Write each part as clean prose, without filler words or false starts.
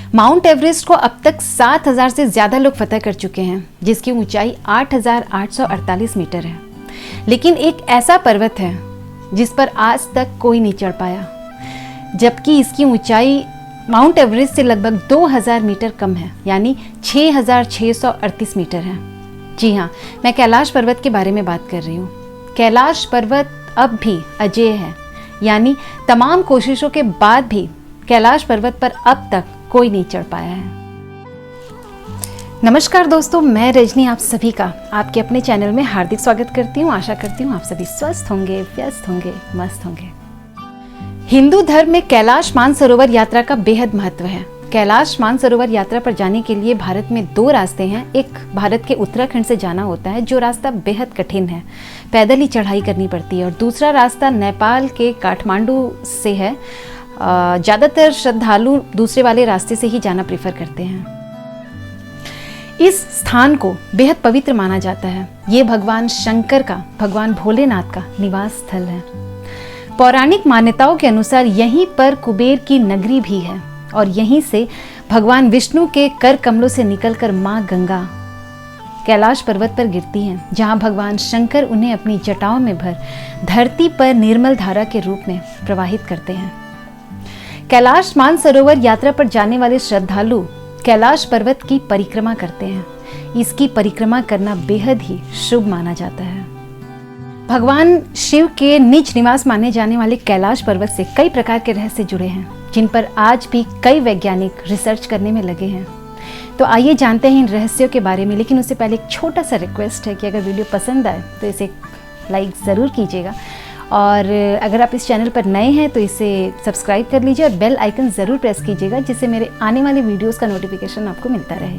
Mount Everest को अब तक 7,000 से ज़्यादा लोग फतह कर चुके हैं, जिसकी ऊंचाई 8,848 मीटर है। लेकिन एक ऐसा पर्वत है जिस पर आज तक कोई नहीं चढ़ पाया, जबकि इसकी ऊंचाई माउंट एवरेस्ट से लगभग 2,000 मीटर कम है, यानी 6,638 मीटर है। जी हाँ, मैं कैलाश पर्वत के बारे में बात कर रही हूँ। कैलाश पर्वत अब भी अजेय है, यानी तमाम कोशिशों के बाद भी कैलाश पर्वत पर अब तक कोई नहीं चढ़ पाया है। नमस्कार दोस्तों, मैं रजनी आप सभी का आपके अपने चैनल में हार्दिक स्वागत करती हूँ। आशा करती हूँ आप सभी स्वस्थ होंगे, व्यस्त होंगे, मस्त होंगे। हिंदू धर्म में कैलाश मानसरोवर यात्रा का बेहद महत्व है। कैलाश मानसरोवर यात्रा पर जाने के लिए भारत में 2 रास्ते हैं। एक भारत के उत्तराखंड से जाना होता है, जो रास्ता बेहद कठिन है, पैदल ही चढ़ाई करनी पड़ती है, और दूसरा रास्ता नेपाल के काठमांडू से है। ज़्यादातर श्रद्धालु दूसरे वाले रास्ते से ही जाना प्रेफर करते हैं। इस स्थान को बेहद पवित्र माना जाता है। ये भगवान शंकर का, भगवान भोलेनाथ का निवास स्थल है। पौराणिक मान्यताओं के अनुसार यहीं पर कुबेर की नगरी भी है, और यहीं से भगवान विष्णु के कर कमलों से निकलकर माँ गंगा कैलाश पर्वत पर गिरती हैं, जहाँ भगवान शंकर उन्हें अपनी जटाओं में भर धरती पर निर्मल धारा के रूप में प्रवाहित करते हैं। कैलाश मानसरोवर यात्रा पर जाने वाले श्रद्धालु कैलाश पर्वत की परिक्रमा करते हैं। इसकी परिक्रमा करना बेहद ही शुभ माना जाता है। भगवान शिव के निज निवास माने जाने वाले कैलाश पर्वत से कई प्रकार के रहस्य जुड़े हैं, जिन पर आज भी कई वैज्ञानिक रिसर्च करने में लगे हैं। तो आइए जानते हैं इन रहस्यों के बारे में। लेकिन उससे पहले एक छोटा सा रिक्वेस्ट है कि अगर वीडियो पसंद आए तो इसे लाइक ज़रूर कीजिएगा, और अगर आप इस चैनल पर नए हैं तो इसे सब्सक्राइब कर लीजिए और बेल आइकन ज़रूर प्रेस कीजिएगा, जिससे मेरे आने वाले वीडियोस का नोटिफिकेशन आपको मिलता रहे।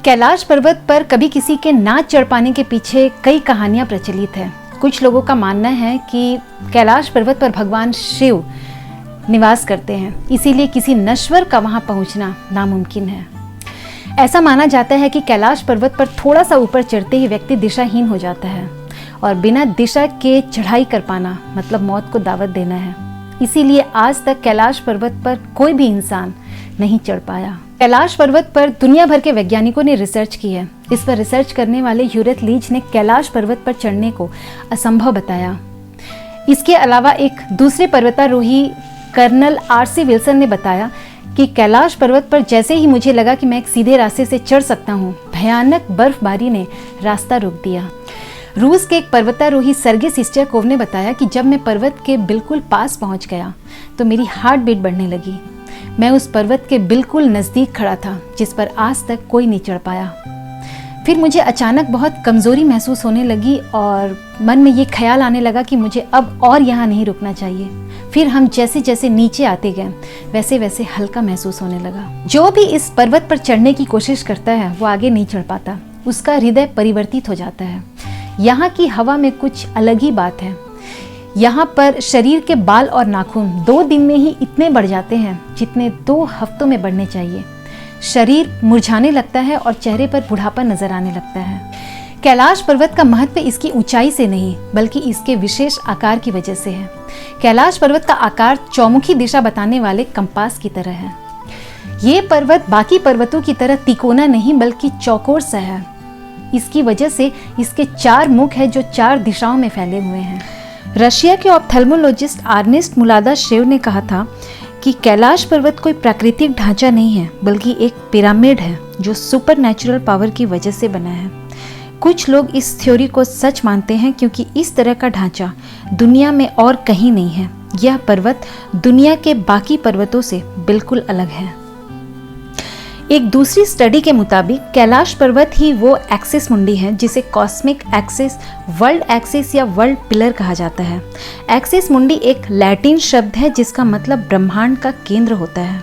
कैलाश पर्वत पर कभी किसी के ना चढ़ पाने के पीछे कई कहानियाँ प्रचलित हैं। कुछ लोगों का मानना है कि कैलाश पर्वत पर भगवान शिव निवास करते हैं, इसीलिए किसी नश्वर का वहाँ पहुँचना नामुमकिन है। ऐसा माना जाता है कि कैलाश पर्वत पर थोड़ा सा ऊपर चढ़ते ही व्यक्ति दिशाहीन हो जाता है, और बिना दिशा के चढ़ाई कर पाना मतलब मौत को दावत देना है। इसीलिए आज तक कैलाश पर्वत पर कोई भी इंसान नहीं चढ़ पाया। कैलाश पर्वत पर दुनिया भर के वैज्ञानिकों ने रिसर्च की है। इस पर रिसर्च करने वाले ह्यूरेट लीच ने कैलाश पर्वत पर चढ़ने को असंभव बताया। इसके अलावा एक दूसरे पर्वतारोही कर्नल RC विल्सन ने बताया कि कैलाश पर्वत पर जैसे ही मुझे लगा कि मैं एक सीधे रास्ते से चढ़ सकता हूँ, भयानक बर्फबारी ने रास्ता रोक दिया। रूस के एक पर्वतारोही सर्गे सिस्टरकोव ने बताया कि जब मैं पर्वत के बिल्कुल पास पहुंच गया तो मेरी हार्ट बीट बढ़ने लगी। मैं उस पर्वत के बिल्कुल नज़दीक खड़ा था, जिस पर आज तक कोई नहीं चढ़ पाया। फिर मुझे अचानक बहुत कमज़ोरी महसूस होने लगी, और मन में ये ख्याल आने लगा कि मुझे अब और यहाँ नहीं रुकना चाहिए। फिर हम जैसे जैसे नीचे आते गए, वैसे वैसे हल्का महसूस होने लगा। जो भी इस पर्वत पर चढ़ने की कोशिश करता है वो आगे नहीं चढ़ पाता। उसका हृदय परिवर्तित हो जाता है। यहाँ की हवा में कुछ अलग ही बात है। यहाँ पर शरीर के बाल और नाखून 2 दिन में ही इतने बढ़ जाते हैं जितने 2 हफ्तों में बढ़ने चाहिए। शरीर मुरझाने लगता है और चेहरे पर बुढ़ापा नजर आने लगता है। कैलाश पर्वत का महत्व इसकी ऊंचाई से नहीं, बल्कि इसके विशेष आकार की वजह से है। कैलाश पर्वत का आकार चौमुखी दिशा बताने वाले कंपास की तरह है। ये पर्वत बाकी पर्वतों की तरह तिकोना नहीं, बल्कि चौकोर सा है। इसकी वजह से इसके 4 मुख है, जो 4 दिशाओं में फैले हुए हैं। रशिया के ऑप्थेल्मोलॉजिस्ट अर्नेस्ट मुलादाशेव ने कहा था कि कैलाश पर्वत कोई प्राकृतिक ढांचा नहीं है, बल्कि एक पिरामिड है जो सुपरनैचुरल पावर की वजह से बना है। कुछ लोग इस थ्योरी को सच मानते हैं, क्योंकि इस तरह का ढांचा दुनिया में और कहीं नहीं है। यह पर्वत दुनिया के बाकी पर्वतों से बिल्कुल अलग है। एक दूसरी स्टडी के मुताबिक कैलाश पर्वत ही वो एक्सिस मुंडी है जिसे कॉस्मिक एक्सिस, वर्ल्ड एक्सिस या वर्ल्ड पिलर कहा जाता है। एक्सिस मुंडी एक लैटिन शब्द है जिसका मतलब ब्रह्मांड का केंद्र होता है।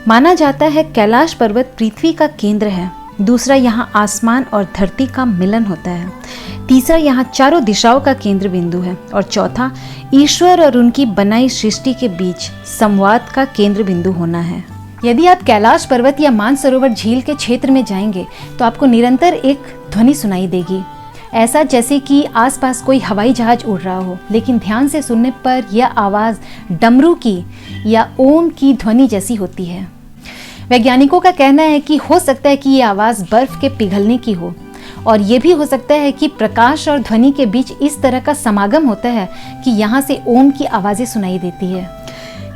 माना जाता है कैलाश पर्वत पृथ्वी का केंद्र है। दूसरा, यहाँ आसमान और धरती का मिलन होता है। तीसरा, यहाँ चारों दिशाओं का केंद्र बिंदु है। और चौथा, ईश्वर और उनकी बनाई सृष्टि के बीच संवाद का केंद्र बिंदु होना है। यदि आप कैलाश पर्वत या मानसरोवर झील के क्षेत्र में जाएंगे तो आपको निरंतर एक ध्वनि सुनाई देगी, ऐसा जैसे कि आसपास कोई हवाई जहाज उड़ रहा हो। लेकिन ध्यान से सुनने पर यह आवाज़ डमरू की या ओम की ध्वनि जैसी होती है। वैज्ञानिकों का कहना है कि हो सकता है कि ये आवाज़ बर्फ के पिघलने की हो, और ये भी हो सकता है कि प्रकाश और ध्वनि के बीच इस तरह का समागम होता है कि यहाँ से ओम की आवाज़ें सुनाई देती है।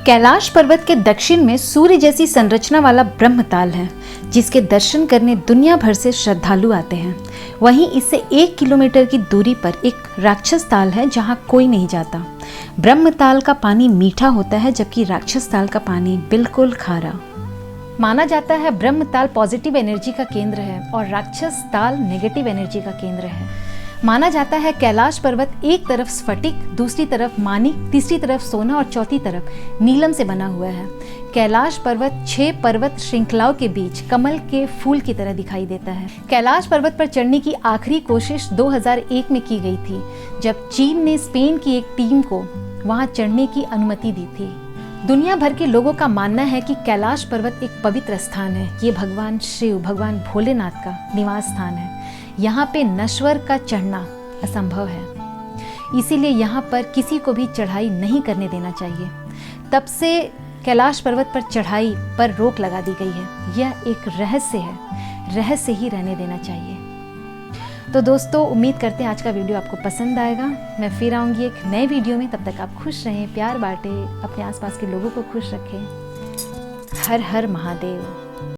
कैलाश पर्वत के दक्षिण में सूर्य जैसी संरचना वाला ब्रह्मताल है, जिसके दर्शन करने दुनिया भर से श्रद्धालु आते हैं। वहीं इससे 1 किलोमीटर की दूरी पर एक राक्षस ताल है जहाँ कोई नहीं जाता। ब्रह्मताल का पानी मीठा होता है, जबकि राक्षस ताल का पानी बिल्कुल खारा। माना जाता है ब्रह्मताल पॉजिटिव एनर्जी का केंद्र है और राक्षस ताल नेगेटिव एनर्जी का केंद्र है। माना जाता है कैलाश पर्वत एक तरफ स्फटिक, दूसरी तरफ मानिक, तीसरी तरफ सोना और चौथी तरफ नीलम से बना हुआ है। कैलाश पर्वत 6 पर्वत श्रृंखलाओं के बीच कमल के फूल की तरह दिखाई देता है। कैलाश पर्वत पर चढ़ने की आखिरी कोशिश 2001 में की गई थी, जब चीन ने स्पेन की एक टीम को वहां चढ़ने की अनुमति दी थी। दुनिया भर के लोगों का मानना है कि कैलाश पर्वत एक पवित्र स्थान है। ये भगवान शिव, भगवान भोलेनाथ का निवास स्थान है। यहाँ पे नश्वर का चढ़ना असंभव है, इसीलिए यहाँ पर किसी को भी चढ़ाई नहीं करने देना चाहिए। तब से कैलाश पर्वत पर चढ़ाई पर रोक लगा दी गई है। यह एक रहस्य है, रहस्य ही रहने देना चाहिए। तो दोस्तों, उम्मीद करते हैं आज का वीडियो आपको पसंद आएगा। मैं फिर आऊँगी एक नए वीडियो में। तब तक आप खुश रहें, प्यार बांटें, अपने आसपास के लोगों को खुश रखें। हर हर महादेव।